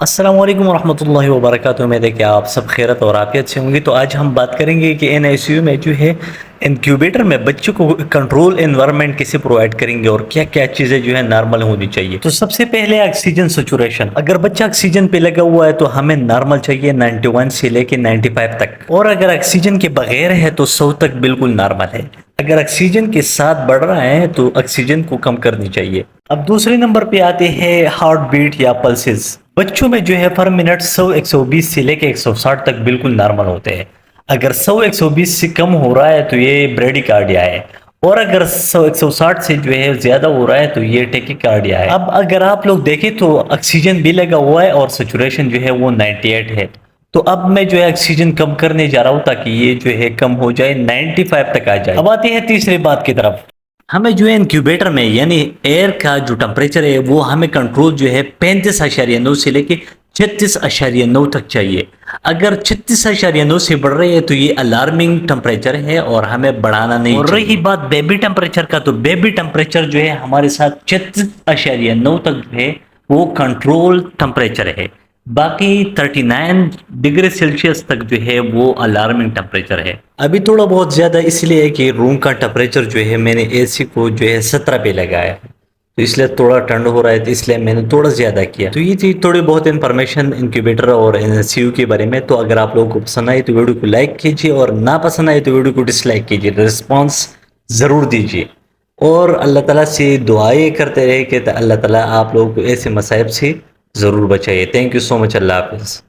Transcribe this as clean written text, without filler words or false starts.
السلام علیکم ورحمۃ اللہ وبرکاتہ، امید ہے کہ آپ سب خیرت اور عافیت سے ہوں گے۔ تو آج ہم بات کریں گے کہ این آئی سی یو میں جو ہے انکیوبیٹر میں بچوں کو کنٹرول انوائرمنٹ کیسے پرووائڈ کریں گے اور کیا کیا چیزیں جو ہے نارمل ہونی چاہیے۔ تو سب سے پہلے آکسیجن سچوریشن، اگر بچہ آکسیجن پہ لگا ہوا ہے تو ہمیں نارمل چاہیے 91 سے لے کے 95 تک، اور اگر آکسیجن کے بغیر ہے تو 100 تک بالکل نارمل ہے۔ اگر آکسیجن کے ساتھ بڑھ رہا ہے تو آکسیجن کو کم کرنی چاہیے۔ اب دوسرے نمبر پہ آتے ہیں ہارٹ بیٹ یا پلسز۔ بچوں میں جو ہے پر منٹ 100 120 سے لے کے 160 تک بالکل نارمل ہوتے ہیں۔ اگر 100 120 سے کم ہو رہا ہے تو یہ بریڈی کارڈیا ہے، اور اگر 100 160 سے جو ہے زیادہ ہو رہا ہے تو یہ ٹیکی کارڈیا ہے۔ اب اگر آپ لوگ دیکھیں تو آکسیجن بھی لگا ہوا ہے اور سچوریشن جو ہے وہ 98 ہے۔ تو اب میں جو ہے آکسیجن کم کرنے جا رہا ہوں تاکہ یہ جو ہے کم ہو جائے، 95 تک آ جائے۔ اب آتے ہیں تیسری بات کی طرف۔ ہمیں جو ہے انکیوبیٹر میں یعنی ایئر کا جو ٹمپریچر ہے وہ ہمیں کنٹرول جو ہے 35.9 سے لے کے 36.9 تک چاہیے۔ اگر 36.9 سے بڑھ رہی ہے تو یہ الارمنگ ٹمپریچر ہے اور ہمیں بڑھانا نہیں چاہیے۔ اور رہی بات بیبی ٹمپریچر کا، تو بیبی ٹمپریچر جو ہے ہمارے ساتھ 36.9 تک جو ہے وہ کنٹرول ٹمپریچر ہے، باقی 39 ڈگری سیلسیس تک جو ہے وہ الارمنگ ٹمپریچر ہے۔ ابھی تھوڑا بہت زیادہ اس لیے ہے کہ روم کا ٹمپریچر جو ہے میں نے اے سی کو جو ہے 17 پہ لگایا ہے، تو اس لیے تھوڑا ٹھنڈ ہو رہا ہے، تو اس لیے میں نے تھوڑا زیادہ کیا۔ تو یہ تھی تھوڑی بہت انفارمیشن انکیوبیٹر اور سی یو کے بارے میں۔ تو اگر آپ لوگوں کو پسند آئی تو ویڈیو کو لائک کیجیے، اور نہ پسند آئی تو ویڈیو کو ڈس لائک کیجیے، رسپانس ضرور دیجیے، اور اللہ تعالیٰ سے دعائیں کرتے رہے کہ اللہ تعالیٰ آپ لوگوں کو ایسے مصائب سے ضرور بچائیے۔ تھینک یو سو مچ، اللہ حافظ۔